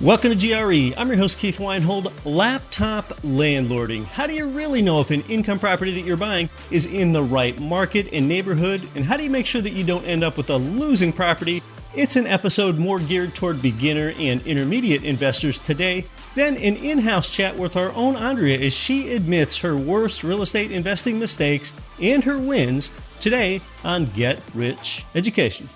Welcome to GRE. I'm your host, Keith Weinhold. Laptop landlording. How do you really know if an income property that you're buying is in the right market and neighborhood? And how do you make sure that you don't end up with a losing property? It's an episode more geared toward beginner and intermediate investors today. Then an in-house chat with our own Aundrea as she admits her worst real estate investing mistakes and her wins today on Get Rich Education.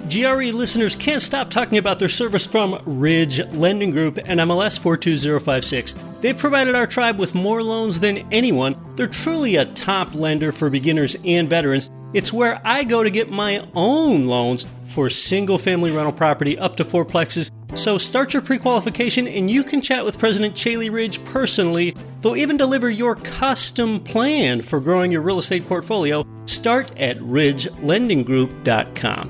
GRE listeners can't stop talking about their service from Ridge Lending Group and MLS 42056. They've provided our tribe with more loans than anyone. They're truly a top lender for beginners and veterans. It's where I go to get my own loans for single-family rental property up to 4plexes. So start your pre-qualification and you can chat with President Chaley Ridge personally. They'll even deliver your custom plan for growing your real estate portfolio. Start at ridgelendinggroup.com.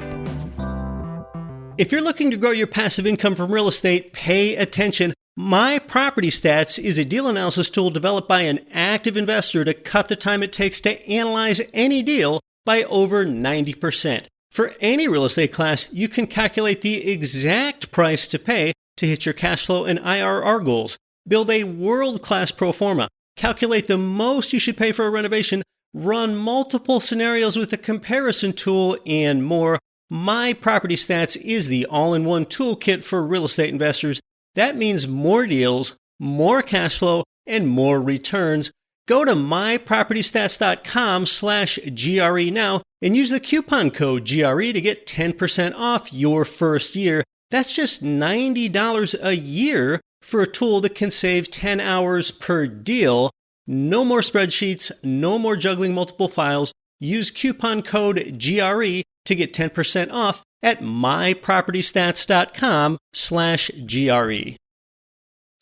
If you're looking to grow your passive income from real estate, pay attention. My Property Stats is a deal analysis tool developed by an active investor to cut the time it takes to analyze any deal by over 90%. For any real estate class, you can calculate the exact price to pay to hit your cash flow and IRR goals. Build a world-class pro forma. Calculate the most you should pay for a renovation. Run multiple scenarios with a comparison tool and more. My Property Stats is the all-in-one toolkit for real estate investors. That means more deals, more cash flow, and more returns. Go to mypropertystats.com/GRE now and use the coupon code GRE to get 10% off your first year. That's just $90 a year for a tool that can save 10 hours per deal. No more spreadsheets, no more juggling multiple files. Use coupon code GRE to get 10% off at mypropertystats.com/GRE.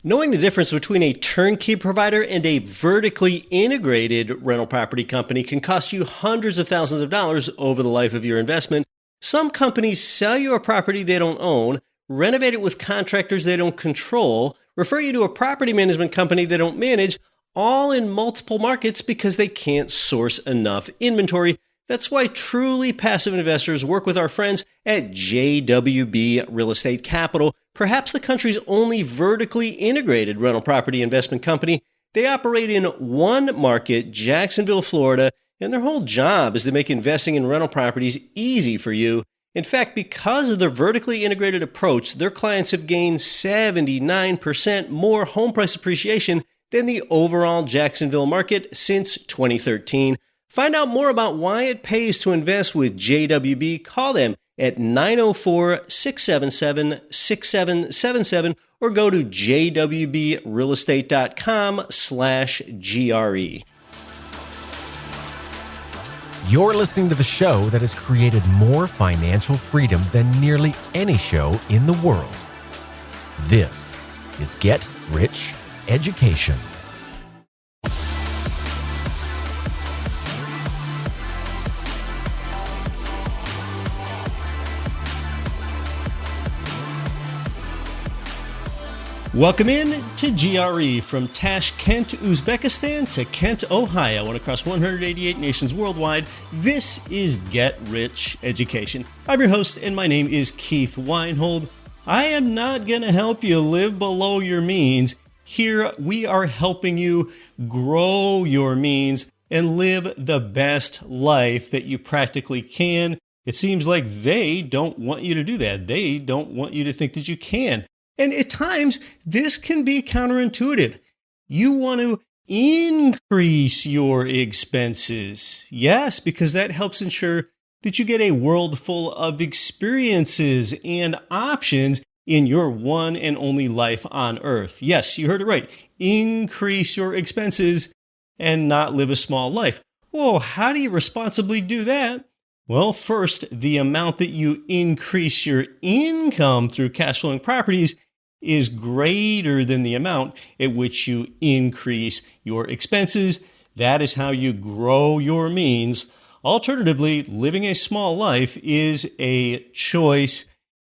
Knowing the difference between a turnkey provider and a vertically integrated rental property company can cost you hundreds of thousands of dollars over the life of your investment. Some companies sell you a property they don't own, renovate it with contractors they don't control, refer you to a property management company they don't manage, all in multiple markets because they can't source enough inventory. That's why truly passive investors work with our friends at JWB Real Estate Capital, perhaps the country's only vertically integrated rental property investment company. They operate in one market, Jacksonville, Florida, and their whole job is to make investing in rental properties easy for you. In fact, because of their vertically integrated approach, their clients have gained 79% more home price appreciation than the overall Jacksonville market since 2013. Find out more about why it pays to invest with JWB. Call them at 904-677-6777 or go to jwbrealestate.com/GRE. You're listening to the show that has created more financial freedom than nearly any show in the world. This is Get Rich Education. Welcome in to GRE from Tashkent, Uzbekistan to Kent, Ohio, and across 188 nations worldwide. This is Get Rich Education. I'm your host, and my name is Keith Weinhold. I am not going to help you live below your means. Here, we are helping you grow your means and live the best life that you practically can. It seems like they don't want you to do that. They don't want you to think that you can. And at times, this can be counterintuitive. You want to increase your expenses. Yes, because that helps ensure that you get a world full of experiences and options in your one and only life on earth. Yes, you heard it right. Increase your expenses and not live a small life. Whoa, how do you responsibly do that? Well, first, the amount that you increase your income through cash flowing properties is greater than the amount at which you increase your expenses. That is how you grow your means. Alternatively, living a small life is a choice.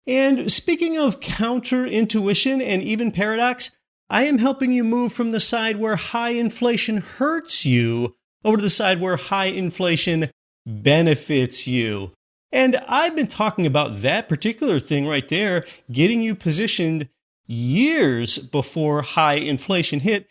And speaking of counterintuition and even paradox, I am helping you move from the side where high inflation hurts you over to the side where high inflation benefits you. And I've been talking about that particular thing right there, getting you positioned years before high inflation hit.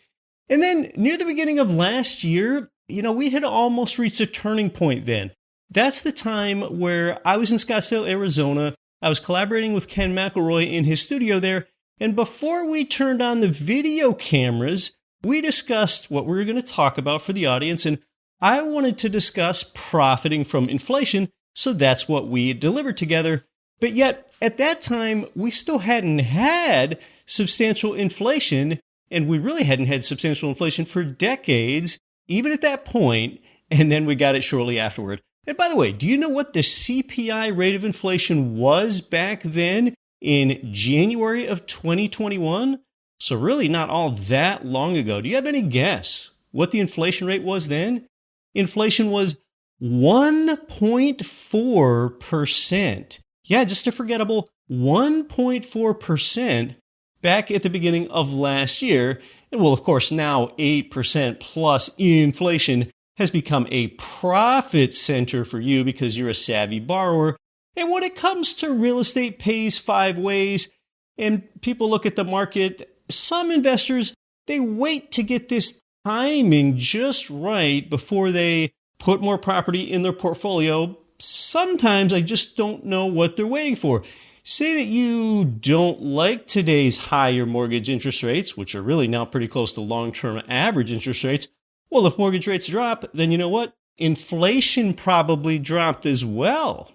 And then near the beginning of last year, we had almost reached a turning point then. That's the time where I was in Scottsdale, Arizona. I was collaborating with Ken McElroy in his studio there. And before we turned on the video cameras, we discussed what we were going to talk about for the audience. And I wanted to discuss profiting from inflation. So that's what we delivered together. But yet, at that time, we still hadn't had substantial inflation, and we really hadn't had substantial inflation for decades, even at that point, and then we got it shortly afterward. And by the way, do you know what the CPI rate of inflation was back then in January of 2021? So really not all that long ago. Do you have any guess what the inflation rate was then? Inflation was 1.4%. Yeah, just a forgettable 1.4% back at the beginning of last year. And well, of course, now 8% plus inflation has become a profit center for you because you're a savvy borrower. And when it comes to real estate pays 5 ways, and people look at the market, some investors, they wait to get this timing just right before they put more property in their portfolio. Sometimes I just don't know what they're waiting for. Say that you don't like today's higher mortgage interest rates, which are really now pretty close to long-term average interest rates. Well, if mortgage rates drop, then you know what? Inflation probably dropped as well,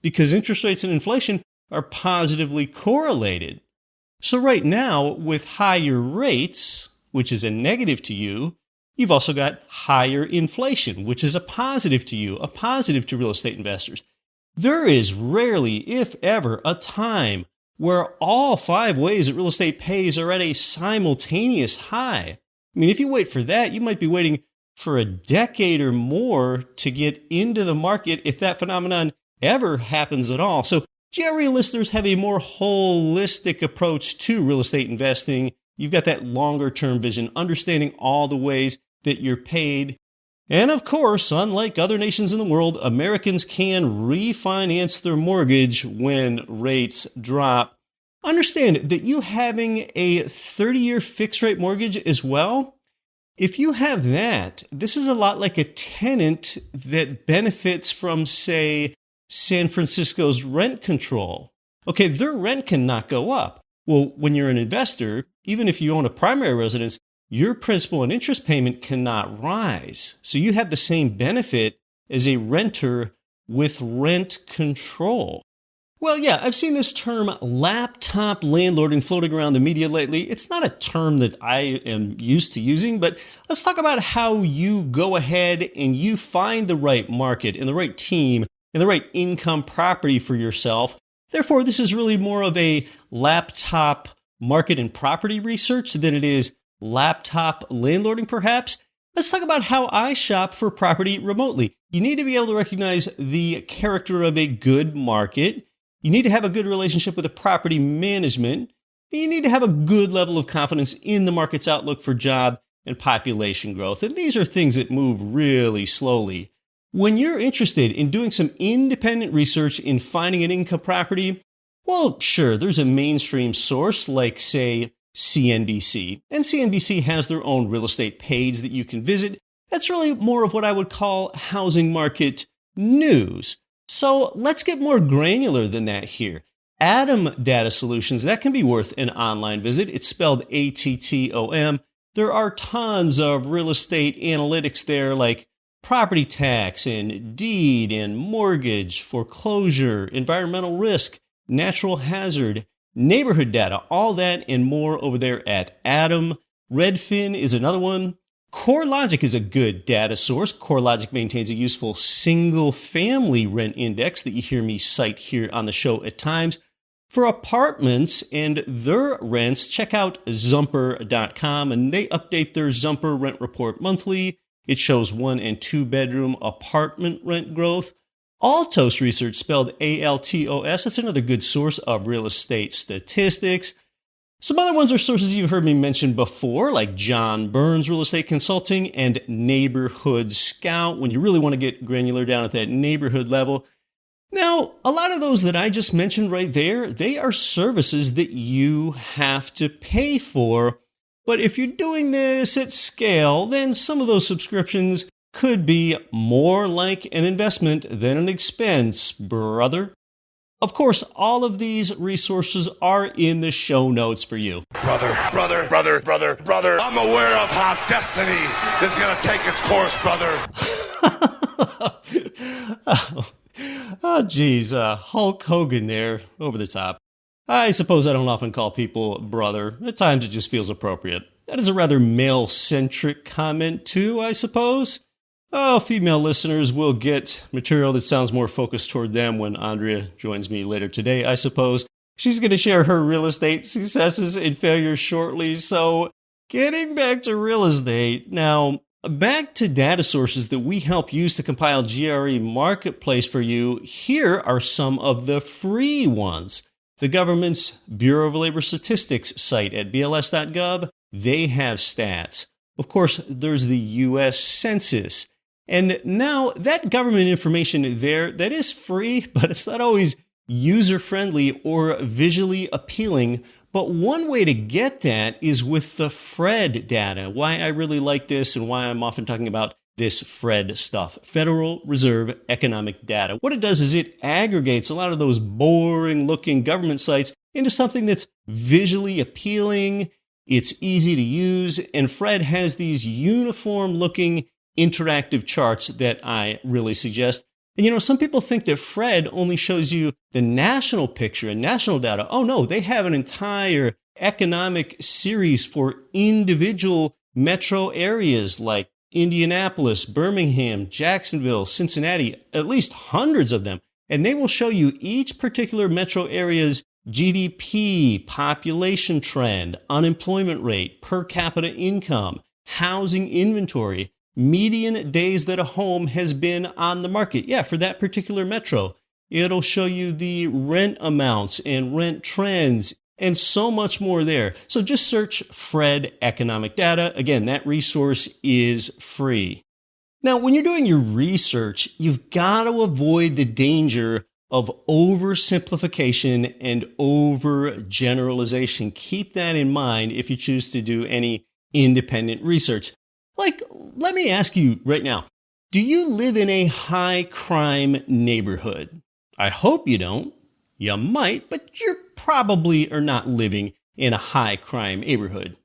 because interest rates and inflation are positively correlated. So right now, with higher rates, which is a negative to you, you've also got higher inflation, which is a positive to you, a positive to real estate investors. There is rarely, if ever, a time where all 5 ways that real estate pays are at a simultaneous high. I mean, if you wait for that, you might be waiting for a decade or more to get into the market if that phenomenon ever happens at all. So GRE listeners have a more holistic approach to real estate investing. You've got that longer term vision, understanding all the ways that you're paid. And of course, unlike other nations in the world, Americans can refinance their mortgage when rates drop. Understand that you having a 30-year fixed rate mortgage as well, if you have that, this is a lot like a tenant that benefits from, say, San Francisco's rent control. Okay, their rent cannot go up. Well, when you're an investor, even if you own a primary residence, your principal and interest payment cannot rise. So you have the same benefit as a renter with rent control. Well, yeah, I've seen this term laptop landlording floating around the media lately. It's not a term that I am used to using, but let's talk about how you go ahead and you find the right market and the right team and the right income property for yourself. Therefore, this is really more of a laptop market and property research than it is laptop landlording, perhaps. Let's talk about how I shop for property remotely. You need to be able to recognize the character of a good market. You need to have a good relationship with the property management. And you need to have a good level of confidence in the market's outlook for job and population growth. And these are things that move really slowly. When you're interested in doing some independent research in finding an income property, well, sure, there's a mainstream source like, say, CNBC. And CNBC has their own real estate page that you can visit. That's really more of what I would call housing market news. So let's get more granular than that here. Atom Data Solutions, that can be worth an online visit. It's spelled ATTOM. There are tons of real estate analytics there like property tax and deed and mortgage, foreclosure, environmental risk, natural hazard, neighborhood data, all that and more over there at Atom. Redfin is another one. CoreLogic is a good data source. CoreLogic maintains a useful single-family rent index that you hear me cite here on the show at times. For apartments and their rents, check out Zumper.com, and they update their Zumper rent report monthly. It shows 1 and 2 bedroom apartment rent growth. Altos Research, spelled ALTOS, that's another good source of real estate statistics. Some other ones are sources you've heard me mention before, like John Burns Real Estate Consulting and Neighborhood Scout, when you really want to get granular down at that neighborhood level. Now, a lot of those that I just mentioned right there, they are services that you have to pay for. But if you're doing this at scale, then some of those subscriptions could be more like an investment than an expense, brother. Of course, all of these resources are in the show notes for you. Brother, I'm aware of how destiny is going to take its course, brother. Oh, geez, Hulk Hogan there, over the top. I suppose I don't often call people brother. At times it just feels appropriate. That is a rather male-centric comment too, I suppose. Oh, female listeners will get material that sounds more focused toward them when Aundrea joins me later today, I suppose. She's going to share her real estate successes and failures shortly, so getting back to real estate. Now, back to data sources that we help use to compile GRE Marketplace for you. Here are some of the free ones. The government's Bureau of Labor Statistics site at bls.gov, they have stats. Of course, there's the U.S. Census. And now that government information there, that is free, but it's not always user-friendly or visually appealing. But one way to get that is with the FRED data. Why I really like this and why I'm often talking about this FRED stuff, Federal Reserve Economic Data. What it does is it aggregates a lot of those boring-looking government sites into something that's visually appealing, it's easy to use, and FRED has these uniform-looking interactive charts that I really suggest. And some people think that FRED only shows you the national picture and national data. Oh no, they have an entire economic series for individual metro areas like Indianapolis, Birmingham, Jacksonville, Cincinnati, at least hundreds of them. And they will show you each particular metro area's GDP, population trend, unemployment rate, per capita income, housing inventory, median days that a home has been on the market. Yeah, for that particular metro. It'll show you the rent amounts and rent trends and so much more there. So just search FRED Economic Data. Again, that resource is free. Now, when you're doing your research, you've got to avoid the danger of oversimplification and overgeneralization. Keep that in mind if you choose to do any independent research. Like, let me ask you right now, do you live in a high crime neighborhood? I hope you don't. You might, but you probably are not living in a high crime neighborhood.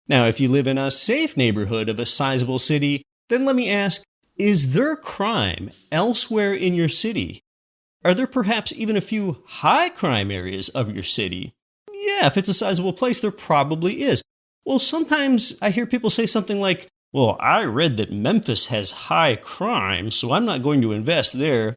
Now, if you live in a safe neighborhood of a sizable city, then let me ask, is there crime elsewhere in your city? Are there perhaps even a few high crime areas of your city? Yeah, if it's a sizable place, there probably is. Well, sometimes I hear people say something like, well, I read that Memphis has high crime, so I'm not going to invest there.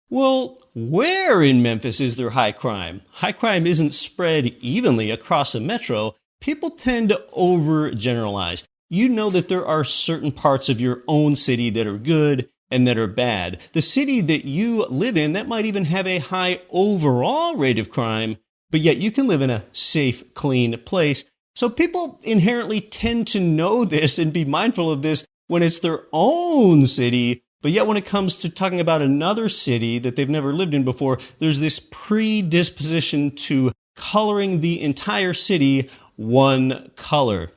Well, where in Memphis is there high crime? High crime isn't spread evenly across a metro. People tend to overgeneralize. You know that there are certain parts of your own city that are good and that are bad. The city that you live in, that might even have a high overall rate of crime, but yet you can live in a safe, clean place. So people inherently tend to know this and be mindful of this when it's their own city. But yet when it comes to talking about another city that they've never lived in before, there's this predisposition to coloring the entire city one color.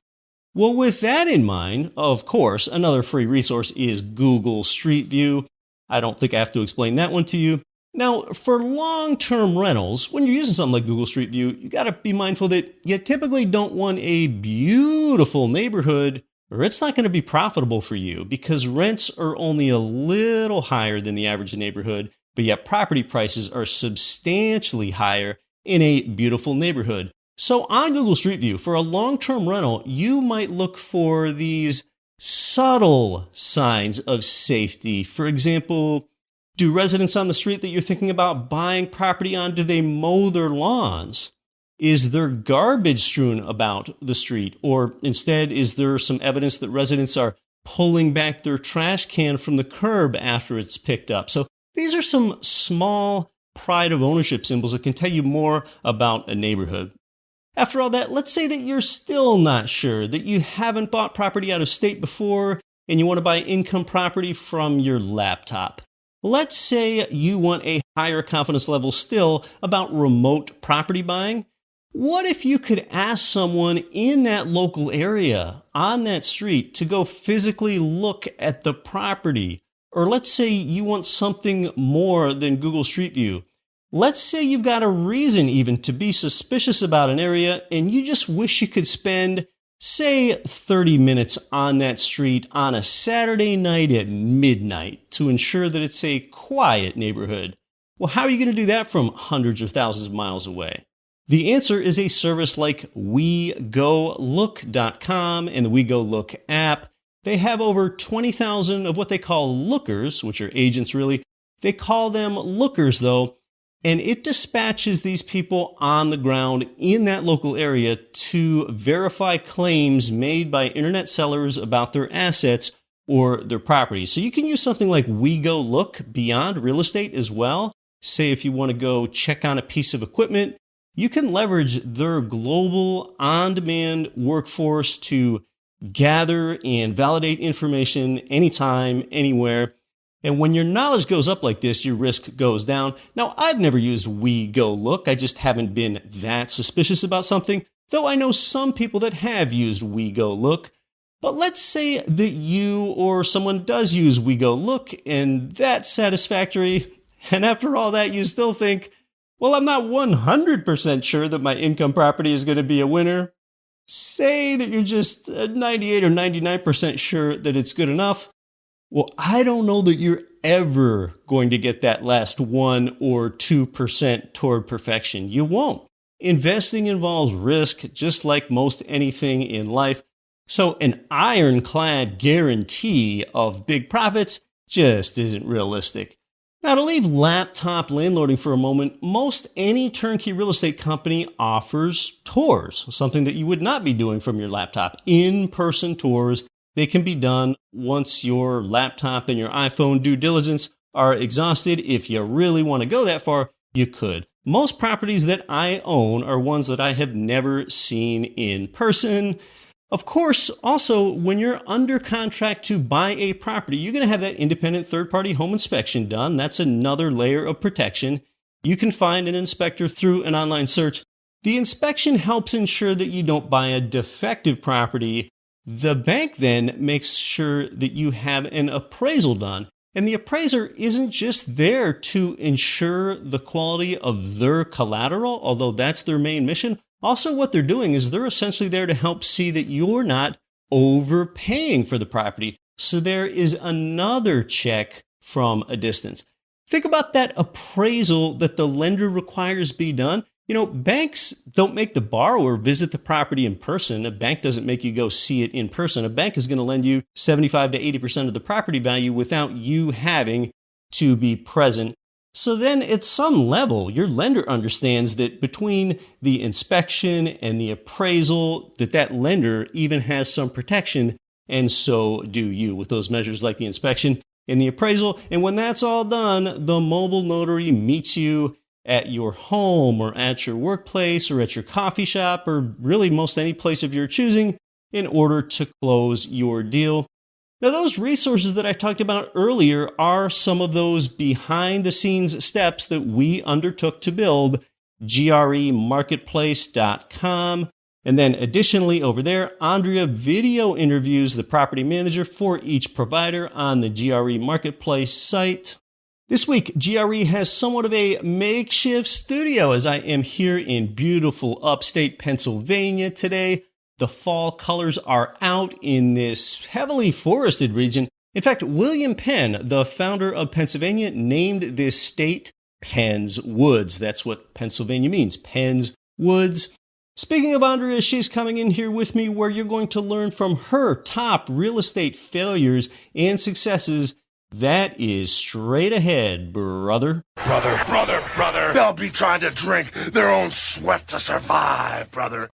Well, with that in mind, of course, another free resource is Google Street View. I don't think I have to explain that one to you. Now, for long-term rentals, when you're using something like Google Street View, you got to be mindful that you typically don't want a beautiful neighborhood, or it's not going to be profitable for you because rents are only a little higher than the average neighborhood, but yet property prices are substantially higher in a beautiful neighborhood. So on Google Street View, for a long-term rental, you might look for these subtle signs of safety. For example, do residents on the street that you're thinking about buying property on, do they mow their lawns? Is there garbage strewn about the street? Or instead, is there some evidence that residents are pulling back their trash can from the curb after it's picked up? So these are some small pride of ownership symbols that can tell you more about a neighborhood. After all that, let's say that you're still not sure, that you haven't bought property out of state before and you want to buy income property from your laptop. Let's say you want a higher confidence level still about remote property buying. What if you could ask someone in that local area, on that street, to go physically look at the property? Or let's say you want something more than Google Street View. Let's say you've got a reason even to be suspicious about an area and you just wish you could spend, say, 30 minutes on that street on a Saturday night at midnight to ensure that it's a quiet neighborhood. Well, how are you going to do that from hundreds or thousands of miles away? The answer is a service like WeGoLook.com and the WeGoLook app. They have over 20,000 of what they call lookers, which are agents really. They call them lookers though, and it dispatches these people on the ground in that local area to verify claims made by internet sellers about their assets or their property. So you can use something like WeGoLook beyond real estate as well. Say if you want to go check on a piece of equipment, you can leverage their global on-demand workforce to gather and validate information anytime, anywhere. And when your knowledge goes up like this, your risk goes down. Now, I've never used WeGoLook. I just haven't been that suspicious about something, though I know some people that have used WeGoLook. But let's say that you or someone does use WeGoLook and that's satisfactory. And after all that, you still think, well, I'm not 100% sure that my income property is going to be a winner. Say that you're just 98 or 99% sure that it's good enough. Well, I don't know that you're ever going to get that last 1 or 2% toward perfection. You won't. Investing involves risk, just like most anything in life. So an ironclad guarantee of big profits just isn't realistic. Now, to leave laptop landlording for a moment, most any turnkey real estate company offers tours, something that you would not be doing from your laptop. In-person tours, they can be done once your laptop and your iPhone due diligence are exhausted. If you really want to go that far, you could. Most properties that I own are ones that I have never seen in person. Of course, also, when you're under contract to buy a property, you're going to have that independent third-party home inspection done. That's another layer of protection. You can find an inspector through an online search. The inspection helps ensure that you don't buy a defective property. The bank then makes sure that you have an appraisal done. And the appraiser isn't just there to ensure the quality of their collateral, although that's their main mission. Also, what they're doing is they're essentially there to help see that you're not overpaying for the property. So there is another check from a distance. Think about that appraisal that the lender requires be done. You know, banks don't make the borrower visit the property in person. A bank doesn't make you go see it in person. A bank is going to lend you 75 to 80% of the property value without you having to be present. So then at some level, your lender understands that between the inspection and the appraisal, that lender even has some protection, and so do you with those measures like the inspection and the appraisal. And when that's all done, the mobile notary meets you at your home or at your workplace or at your coffee shop or really most any place of your choosing in order to close your deal. Now, those resources that I talked about earlier are some of those behind-the-scenes steps that we undertook to build, GREmarketplace.com. And then additionally over there, Aundrea video interviews the property manager for each provider on the GRE Marketplace site. This week, GRE has somewhat of a makeshift studio as I am here in beautiful upstate Pennsylvania today. The fall colors are out in this heavily forested region. In fact, William Penn, the founder of Pennsylvania, named this state Penn's Woods. That's what Pennsylvania means, Penn's Woods. Speaking of Aundrea, she's coming in here with me where you're going to learn from her top real estate failures and successes. That is straight ahead, brother. Brother. They'll be trying to drink their own sweat to survive, brother.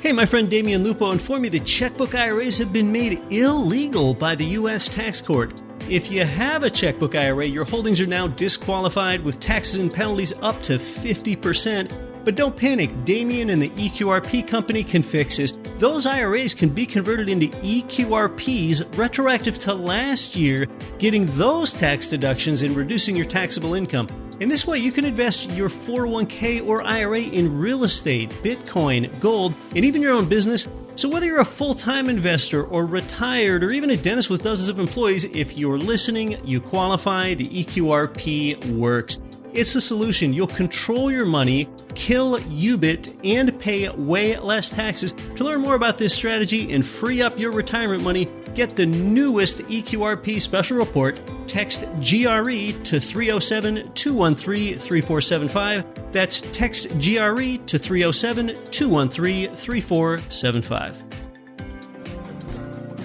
Hey, my friend Damian Lupo informed me that checkbook IRAs have been made illegal by the U.S. tax court. If you have a checkbook IRA, your holdings are now disqualified with taxes and penalties up to 50%. But don't panic, Damian and the EQRP company can fix this. those IRAs can be converted into EQRPs retroactive to last year, getting those tax deductions and reducing your taxable income. In this way, you can invest your 401k or IRA in real estate, Bitcoin, gold, and even your own business. So whether you're a full-time investor or retired or even a dentist with dozens of employees, if you're listening, you qualify, the EQRP works. It's the solution. You'll control your money, kill UBIT, and pay way less taxes. To learn more about this strategy and free up your retirement money, get the newest EQRP special report. Text GRE to 307-213-3475. That's text GRE to 307-213-3475.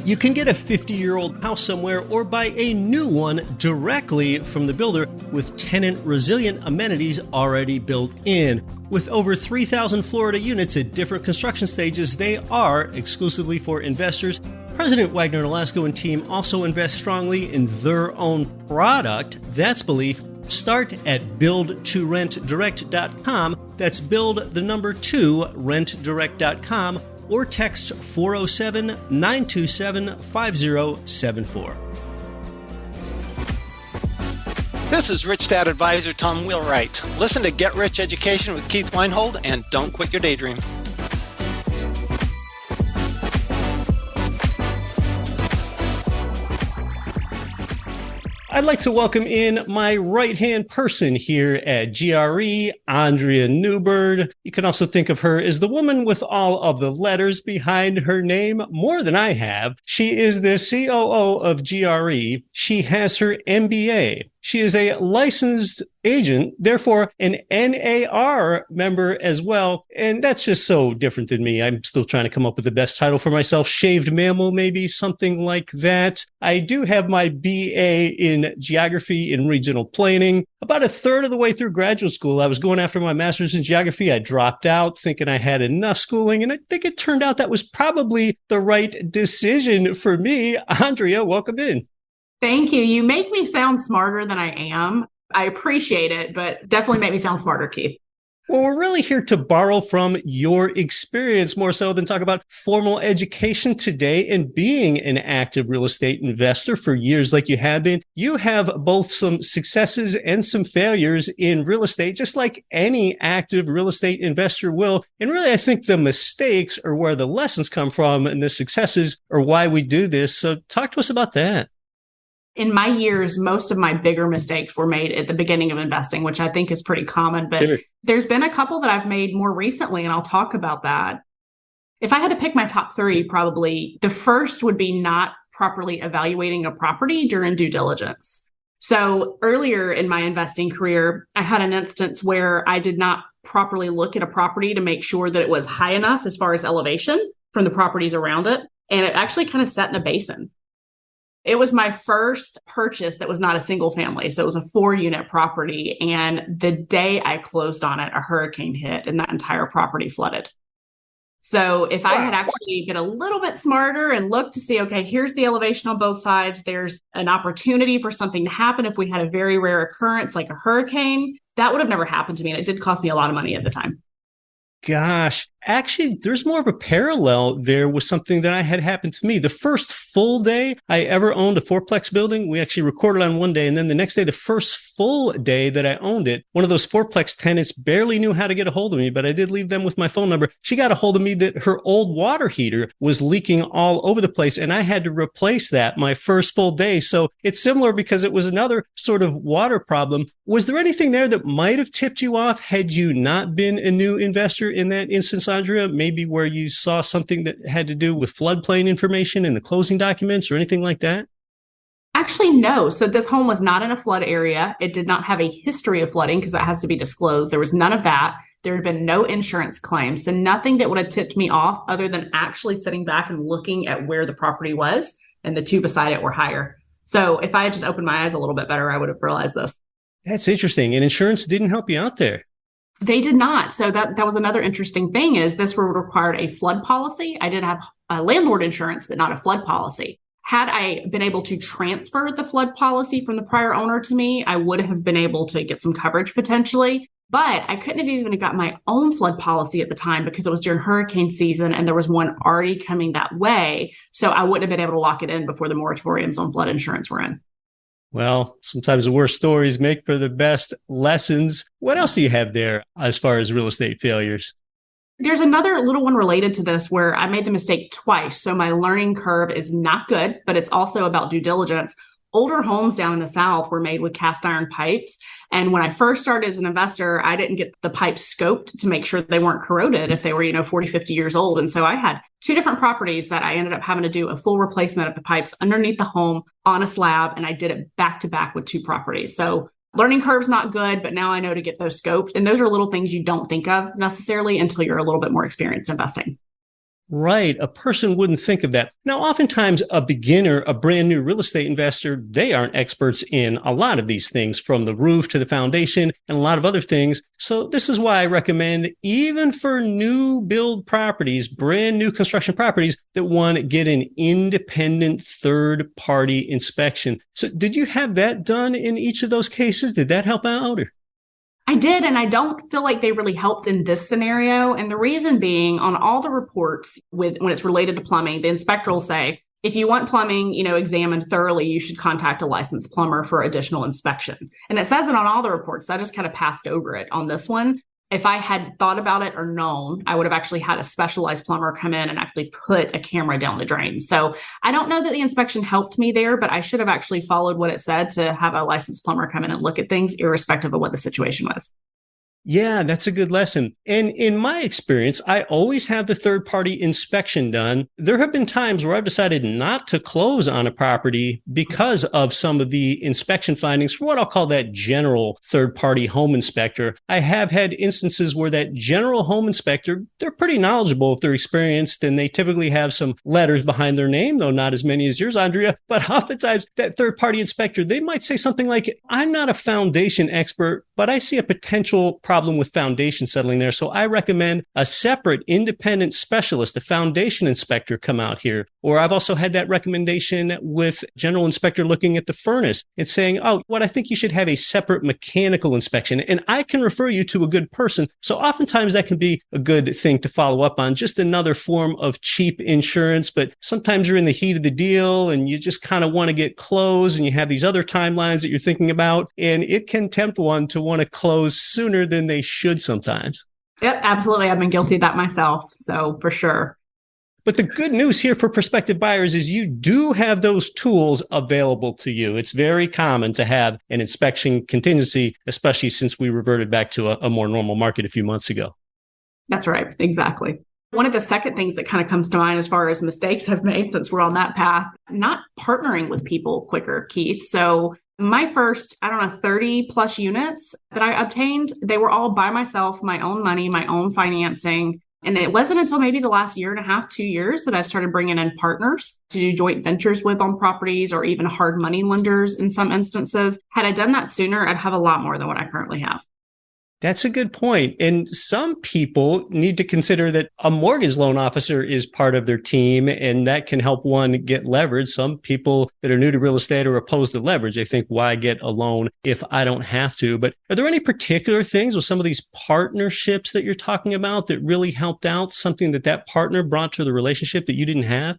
You can get a 50-year-old house somewhere or buy a new one directly from the builder with tenant-resilient amenities already built in. With over 3,000 Florida units at different construction stages, they are exclusively for investors. President Wagner Nolasco and team also invest strongly in their own product. That's belief. Start at build2rentdirect.com. That's build2rentdirect.com. Or text 407-927-5074. This is Rich Dad Advisor Tom Wheelwright. Listen to Get Rich Education with Keith Weinhold and don't quit your daydream. I'd like to welcome in my right-hand person here at GRE, Aundrea Newbern. You can also think of her as the woman with all of the letters behind her name, more than I have. She is the COO of GRE. She has her MBA. She is a licensed agent, therefore an NAR member as well. And that's just so different than me. I'm still trying to come up with the best title for myself. Shaved mammal, maybe something like that. I do have my BA in geography and regional planning. About a third of the way through graduate school, I was going after my master's in geography. I dropped out thinking I had enough schooling. And I think it turned out that was probably the right decision for me. Aundrea, welcome in. Thank you. You make me sound smarter than I am. I appreciate it, but definitely make me sound smarter, Keith. Well, we're really here to borrow from your experience more so than talk about formal education today and being an active real estate investor for years like you have been. You have both some successes and some failures in real estate, just like any active real estate investor will. And really, I think the mistakes are where the lessons come from and the successes are why we do this. So talk to us about that. In my years, most of my bigger mistakes were made at the beginning of investing, which I think is pretty common. But sure, there's been a couple that I've made more recently, and I'll talk about that. If I had to pick my top three, probably the first would be not properly evaluating a property during due diligence. So earlier in my investing career, I had an instance where I did not properly look at a property to make sure that it was high enough as far as elevation from the properties around it. And it actually kind of sat in a basin. It was my first purchase that was not a single family. So it was a 4-unit property. And the day I closed on it, a hurricane hit and that entire property flooded. So if I had actually been a little bit smarter and looked to see, okay, here's the elevation on both sides, there's an opportunity for something to happen if we had a very rare occurrence like a hurricane, that would have never happened to me. And it did cost me a lot of money at the time. Gosh, actually, there's more of a parallel there with something that I had happened to me. The first full day I ever owned a fourplex building, we actually recorded on one day. And then the next day, the first full day that I owned it, one of those fourplex tenants barely knew how to get a hold of me, but I did leave them with my phone number. She got a hold of me that her old water heater was leaking all over the place. And I had to replace that my first full day. So it's similar because it was another sort of water problem. Was there anything there that might have tipped you off had you not been a new investor in that instance, Aundrea? Maybe where you saw something that had to do with floodplain information in the closing documents or anything like that? Actually, no. So this home was not in a flood area. It did not have a history of flooding because that has to be disclosed. There was none of that. There had been no insurance claims. So nothing that would have tipped me off other than actually sitting back and looking at where the property was, and the two beside it were higher. So if I had just opened my eyes a little bit better, I would have realized this. That's interesting. And insurance didn't help you out there. They did not. So that was another interesting thing is this would require a flood policy. I did have a landlord insurance, but not a flood policy. Had I been able to transfer the flood policy from the prior owner to me, I would have been able to get some coverage potentially. But I couldn't have even got my own flood policy at the time because it was during hurricane season and there was one already coming that way. So I wouldn't have been able to lock it in before the moratoriums on flood insurance were in. Well, sometimes the worst stories make for the best lessons. What else do you have there as far as real estate failures? There's another little one related to this where I made the mistake twice. So my learning curve is not good, but it's also about due diligence. Older homes down in the South were made with cast iron pipes. And when I first started as an investor, I didn't get the pipes scoped to make sure they weren't corroded if they were, 40, 50 years old. And so I had two different properties that I ended up having to do a full replacement of the pipes underneath the home on a slab. And I did it back to back with two properties. So learning curve's not good, but now I know to get those scoped. And those are little things you don't think of necessarily until you're a little bit more experienced investing. Right. A person wouldn't think of that. Now, oftentimes a beginner, a brand new real estate investor, they aren't experts in a lot of these things, from the roof to the foundation and a lot of other things. So this is why I recommend, even for new build properties, brand new construction properties, that one get an independent third party inspection. So did you have that done in each of those cases? Did that help out? Or? I did, and I don't feel like they really helped in this scenario. And the reason being, on all the reports when it's related to plumbing, the inspector will say, if you want plumbing, examined thoroughly, you should contact a licensed plumber for additional inspection. And it says it on all the reports. So I just kind of passed over it on this one. If I had thought about it or known, I would have actually had a specialized plumber come in and actually put a camera down the drain. So I don't know that the inspection helped me there, but I should have actually followed what it said to have a licensed plumber come in and look at things irrespective of what the situation was. Yeah, that's a good lesson. And in my experience, I always have the third-party inspection done. There have been times where I've decided not to close on a property because of some of the inspection findings for what I'll call that general third-party home inspector. I have had instances where that general home inspector, they're pretty knowledgeable if they're experienced, and they typically have some letters behind their name, though not as many as yours, Aundrea. But oftentimes that third-party inspector, they might say something like, I'm not a foundation expert, but I see a potential problem with foundation settling there. So I recommend a separate independent specialist, a foundation inspector, come out here. Or I've also had that recommendation with general inspector looking at the furnace and saying, oh, what I think you should have a separate mechanical inspection. And I can refer you to a good person. So oftentimes that can be a good thing to follow up on, just another form of cheap insurance. But sometimes you're in the heat of the deal and you just kind of want to get closed and you have these other timelines that you're thinking about. And it can tempt one to want to close sooner than they should sometimes. Yep, absolutely. I've been guilty of that myself. So for sure. But the good news here for prospective buyers is you do have those tools available to you. It's very common to have an inspection contingency, especially since we reverted back to a more normal market a few months ago. That's right. Exactly. One of the second things that kind of comes to mind as far as mistakes I've made since we're on that path, not partnering with people quicker, Keith. So my first, 30 plus units that I obtained, they were all by myself, my own money, my own financing. And it wasn't until maybe the last year and a half, 2 years that I started bringing in partners to do joint ventures with on properties, or even hard money lenders in some instances. Had I done that sooner, I'd have a lot more than what I currently have. That's a good point. And some people need to consider that a mortgage loan officer is part of their team, and that can help one get leverage. Some people that are new to real estate are opposed to leverage. They think, why get a loan if I don't have to? But are there any particular things with some of these partnerships that you're talking about that really helped out, something that partner brought to the relationship that you didn't have?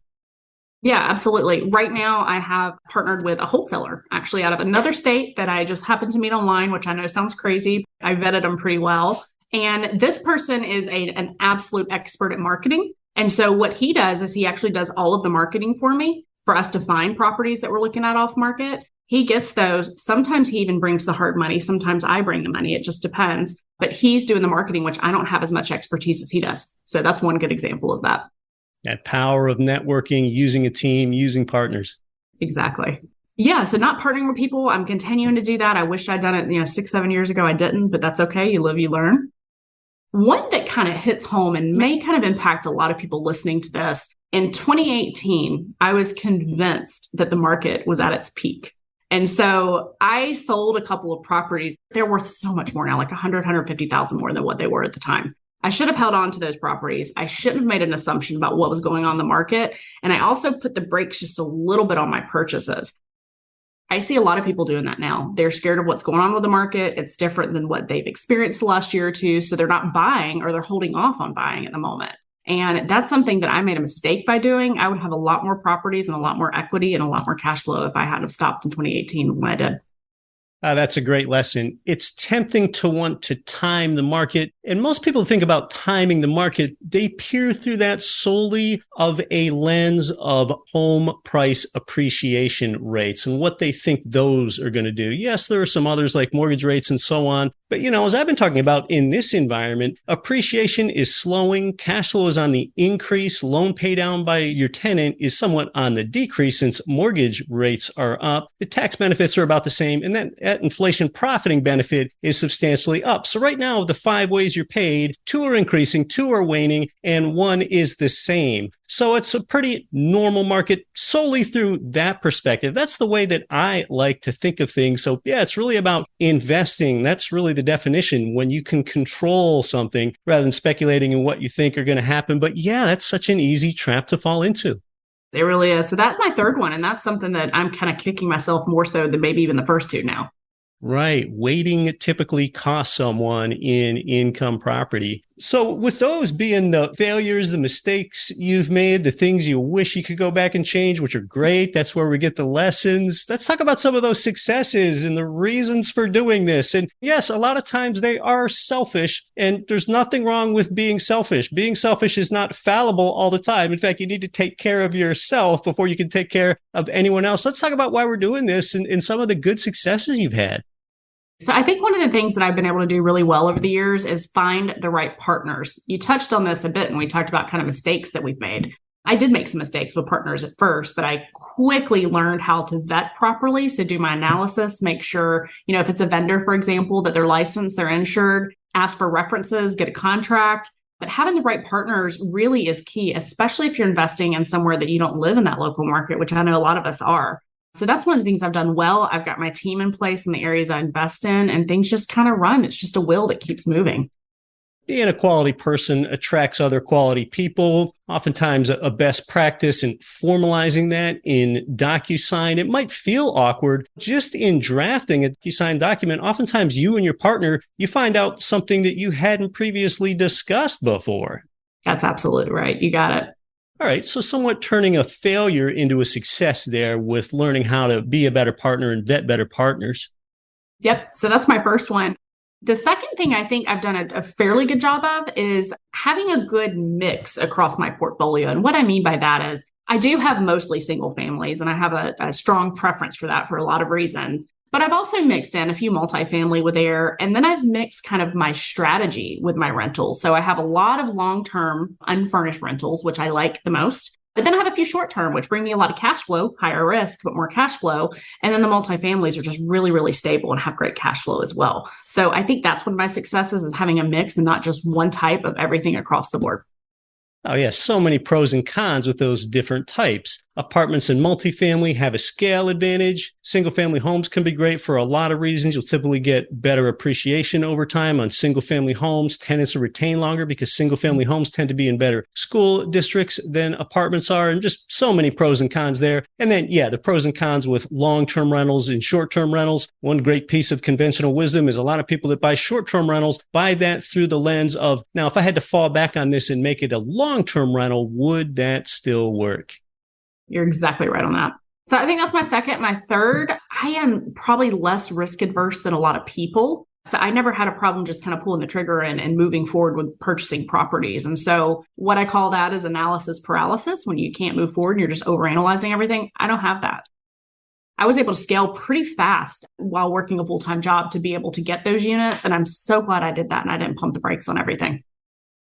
Yeah, absolutely. Right now, I have partnered with a wholesaler, actually out of another state that I just happened to meet online, which I know sounds crazy. I vetted them pretty well. And this person is an absolute expert at marketing. And so what he does is he actually does all of the marketing for me for us to find properties that we're looking at off market. He gets those. Sometimes he even brings the hard money. Sometimes I bring the money. It just depends. But he's doing the marketing, which I don't have as much expertise as he does. So that's one good example of that. That power of networking, using a team, using partners. Exactly. Yeah. So not partnering with people. I'm continuing to do that. I wish I'd done it, 6-7 years ago. I didn't, but that's okay. You live, you learn. One that kind of hits home and may kind of impact a lot of people listening to this. In 2018, I was convinced that the market was at its peak. And so I sold a couple of properties. They're worth so much more now, like 150,000 more than what they were at the time. I should have held on to those properties. I shouldn't have made an assumption about what was going on in the market. And I also put the brakes just a little bit on my purchases. I see a lot of people doing that now. They're scared of what's going on with the market. It's different than what they've experienced the last year or two. So they're not buying, or they're holding off on buying at the moment. And that's something that I made a mistake by doing. I would have a lot more properties and a lot more equity and a lot more cash flow if I had have stopped in 2018 when I did. That's a great lesson. It's tempting to want to time the market. And most people think about timing the market. They peer through that solely of a lens of home price appreciation rates and what they think those are going to do. Yes, there are some others like mortgage rates and so on. But, as I've been talking about in this environment, appreciation is slowing. Cash flow is on the increase. Loan pay down by your tenant is somewhat on the decrease since mortgage rates are up. The tax benefits are about the same. And that inflation profiting benefit is substantially up. So right now, of the 5 ways you're paid, 2 are increasing, 2 are waning, and 1 is the same. So it's a pretty normal market solely through that perspective. That's the way that I like to think of things. So yeah, it's really about investing. That's really the definition, when you can control something rather than speculating in what you think are going to happen. But yeah, that's such an easy trap to fall into. It really is. So that's my third one. And that's something that I'm kind of kicking myself more so than maybe even the first 2 now. Right. Waiting typically costs someone in income property. So with those being the failures, the mistakes you've made, the things you wish you could go back and change, which are great. That's where we get the lessons. Let's talk about some of those successes and the reasons for doing this. And yes, a lot of times they are selfish, and there's nothing wrong with being selfish. Being selfish is not fallible all the time. In fact, you need to take care of yourself before you can take care of anyone else. Let's talk about why we're doing this and some of the good successes you've had. So I think one of the things that I've been able to do really well over the years is find the right partners. You touched on this a bit when we talked about kind of mistakes that we've made. I did make some mistakes with partners at first, but I quickly learned how to vet properly. So do my analysis, make sure, if it's a vendor, for example, that they're licensed, they're insured, ask for references, get a contract. But having the right partners really is key, especially if you're investing in somewhere that you don't live in that local market, which I know a lot of us are. So that's one of the things I've done well. I've got my team in place in the areas I invest in, and things just kind of run. It's just a wheel that keeps moving. Being a quality person attracts other quality people. Oftentimes a best practice in formalizing that in DocuSign. It might feel awkward just in drafting a DocuSign document. Oftentimes you and your partner, you find out something that you hadn't previously discussed before. That's absolutely right. You got it. All right. So somewhat turning a failure into a success there with learning how to be a better partner and vet better partners. Yep. So that's my first one. The second thing I think I've done a fairly good job of is having a good mix across my portfolio. And what I mean by that is I do have mostly single families, and I have a strong preference for that for a lot of reasons. But I've also mixed in a few multifamily with there. And then I've mixed kind of my strategy with my rentals. So I have a lot of long-term unfurnished rentals, which I like the most. But then I have a few short-term, which bring me a lot of cash flow, higher risk, but more cash flow. And then the multifamilies are just really, really stable and have great cash flow as well. So I think that's one of my successes, is having a mix and not just one type of everything across the board. Oh, yeah. So many pros and cons with those different types. Apartments and multifamily have a scale advantage. Single family homes can be great for a lot of reasons. You'll typically get better appreciation over time on single family homes. Tenants are retained longer because single family homes tend to be in better school districts than apartments are. And just so many pros and cons there. And then, yeah, the pros and cons with long-term rentals and short-term rentals. One great piece of conventional wisdom is a lot of people that buy short-term rentals buy that through the lens of, now, if I had to fall back on this and make it a long-term rental, would that still work? You're exactly right on that. So I think that's my second. My third, I am probably less risk adverse than a lot of people. So I never had a problem just kind of pulling the trigger and moving forward with purchasing properties. And so what I call that is analysis paralysis, when you can't move forward and you're just overanalyzing everything. I don't have that. I was able to scale pretty fast while working a full-time job to be able to get those units. And I'm so glad I did that and I didn't pump the brakes on everything.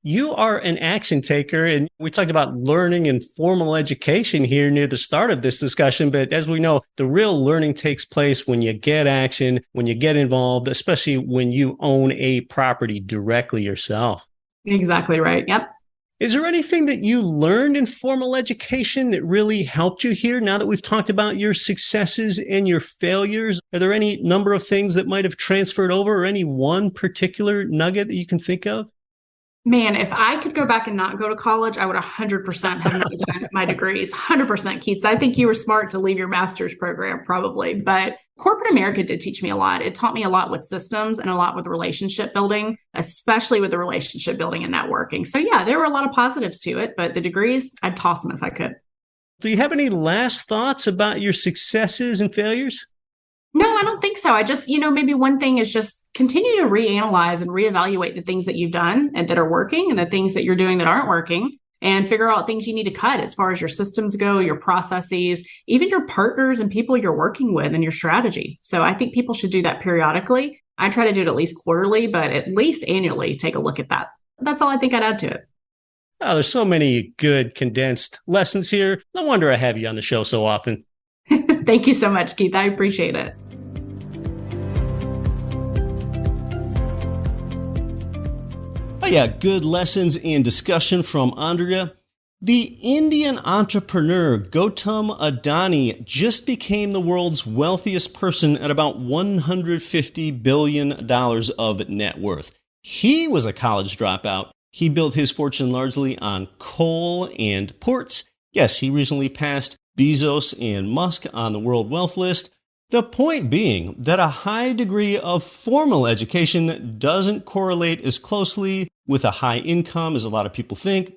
You are an action taker, and we talked about learning and formal education here near the start of this discussion. But as we know, the real learning takes place when you get action, when you get involved, especially when you own a property directly yourself. Exactly right. Yep. Is there anything that you learned in formal education that really helped you here now that we've talked about your successes and your failures? Are there any number of things that might have transferred over, or any one particular nugget that you can think of? Man, if I could go back and not go to college, I would 100% have not done my degrees. 100%, Keith. I think you were smart to leave your master's program, probably. But corporate America did teach me a lot. It taught me a lot with systems and a lot with relationship building, especially with the relationship building and networking. So yeah, there were a lot of positives to it, but the degrees, I'd toss them if I could. Do you have any last thoughts about your successes and failures? No, I don't think so. I just, maybe one thing is just continue to reanalyze and reevaluate the things that you've done and that are working and the things that you're doing that aren't working, and figure out things you need to cut as far as your systems go, your processes, even your partners and people you're working with, and your strategy. So I think people should do that periodically. I try to do it at least quarterly, but at least annually, take a look at that. That's all I think I'd add to it. Oh, there's so many good condensed lessons here. No wonder I have you on the show so often. Thank you so much, Keith. I appreciate it. Oh yeah, good lessons and discussion from Aundrea. The Indian entrepreneur Gautam Adani just became the world's wealthiest person at about $150 billion of net worth. He was a college dropout. He built his fortune largely on coal and ports. Yes, he recently passed Bezos and Musk on the world wealth list. The point being that a high degree of formal education doesn't correlate as closely with a high income as a lot of people think.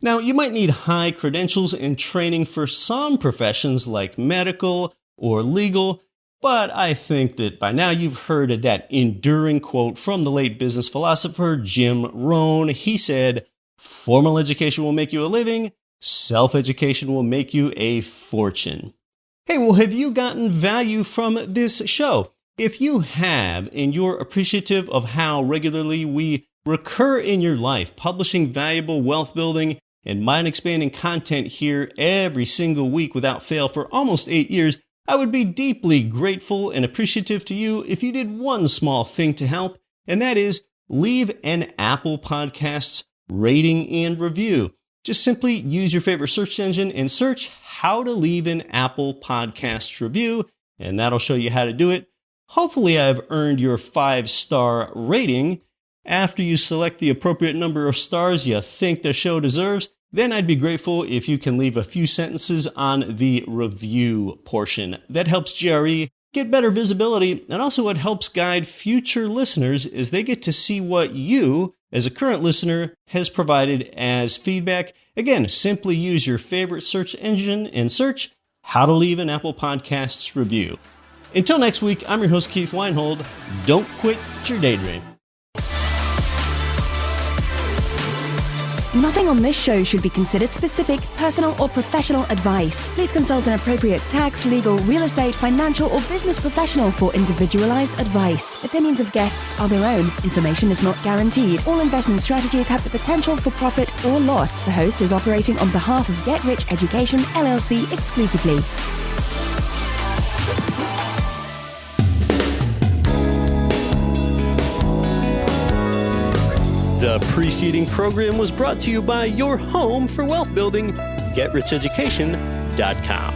Now, you might need high credentials and training for some professions like medical or legal, but I think that by now you've heard of that enduring quote from the late business philosopher Jim Rohn. He said, "Formal education will make you a living. Self-education will make you a fortune." Hey, well, have you gotten value from this show? If you have, and you're appreciative of how regularly we recur in your life, publishing valuable wealth building and mind expanding content here every single week without fail for almost 8 years, I would be deeply grateful and appreciative to you if you did one small thing to help, and that is leave an Apple Podcasts rating and review. Just simply use your favorite search engine and search how to leave an Apple Podcasts review, and that'll show you how to do it. Hopefully I've earned your 5-star rating. After you select the appropriate number of stars you think the show deserves, then I'd be grateful if you can leave a few sentences on the review portion. That helps GRE get better visibility, and also it helps guide future listeners as they get to see what you, as a current listener, has provided as feedback. Again, simply use your favorite search engine and search how to leave an Apple Podcasts review. Until next week, I'm your host, Keith Weinhold. Don't quit your daydream. Nothing on this show should be considered specific, personal, or professional advice. Please consult an appropriate tax, legal, real estate, financial, or business professional for individualized advice. Opinions of guests are their own. Information is not guaranteed. All investment strategies have the potential for profit or loss. The host is operating on behalf of Get Rich Education, LLC exclusively. The preceding program was brought to you by your home for wealth building, GetRichEducation.com.